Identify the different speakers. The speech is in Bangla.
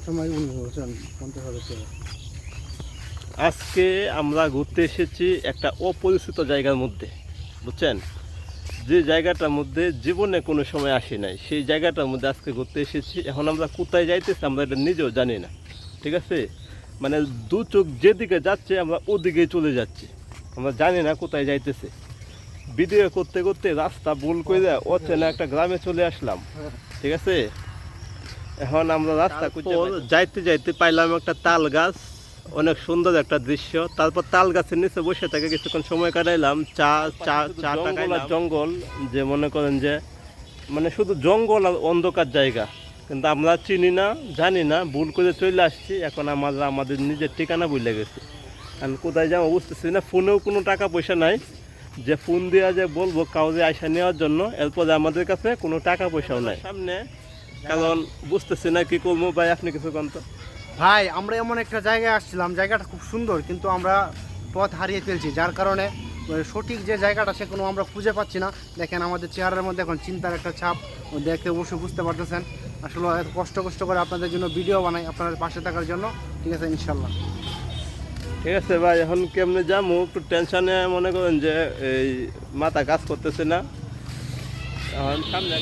Speaker 1: সময় উনি বলছেন 50,000 টাকা।
Speaker 2: আজকে আমরা ঘুরতে এসেছি একটা অপরিচিত জায়গার মধ্যে, বুঝছেন? যে জায়গাটার মধ্যে জীবনে কোনো সময় আসি নাই, সেই জায়গাটার মধ্যে আজকে ঘুরতে এসেছি। এখন আমরা কোথায় যাইতেছি আমরা এটা নিজেও জানি না, ঠিক আছে? মানে দু চোখ যেদিকে যাচ্ছে আমরা ওদিকেই চলে যাচ্ছি, আমরা জানি না কোথায় যাইতেছে। ভিডিও করতে করতে রাস্তা ভুল করে অচেনা একটা গ্রামে চলে আসলাম, ঠিক আছে? এখন আমরা রাস্তা যাইতে যাইতে পাইলাম একটা তাল গাছ, অনেক সুন্দর একটা দৃশ্য। তারপর তাল গাছের নিচে বসে থেকে কিছুক্ষণ সময় কাটাইলাম, চা জঙ্গল, যে মনে করেন যে মানে শুধু জঙ্গল আর অন্ধকার জায়গা, কিন্তু আমরা চিনি না, জানি না, ভুল করে চলে আসছি। এখন আমরা আমাদের নিজের ঠিকানা ভুলে গেছি, আমি কোথায় যাবো বুঝতেছি না। ফোনেও কোনো টাকা পয়সা নাই যে ফোন দেওয়া যে বলবো কাউকে আইসা নেওয়ার জন্য, এরপরে আমাদের কাছে কোনো টাকা পয়সাও নাই সামনে, কারণ বুঝতেছি না কি করবো। ভাই আপনি কিছু কম তো।
Speaker 1: ভাই আমরা এমন একটা জায়গায় আসছিলাম, জায়গাটা খুব সুন্দর, কিন্তু আমরা পথ হারিয়ে ফেলছি, যার কারণে সঠিক যে জায়গাটা সে কোনো আমরা খুঁজে পাচ্ছি না। দেখেন আমাদের চেহারার মধ্যে এখন চিন্তার একটা ছাপ, দেখতে অবশ্যই বুঝতে পারতেছেন। আসলে এত কষ্ট করে আপনাদের জন্য ভিডিও বানাই, আপনাদের পাশে থাকার জন্য। ঠিক আছে, ইনশাল্লাহ।
Speaker 2: ঠিক আছে ভাই, এখন কেমনে যাবো একটু টেনশনে, মনে করেন যে এই মাথা কাজ করতেছে না। এখন সামনে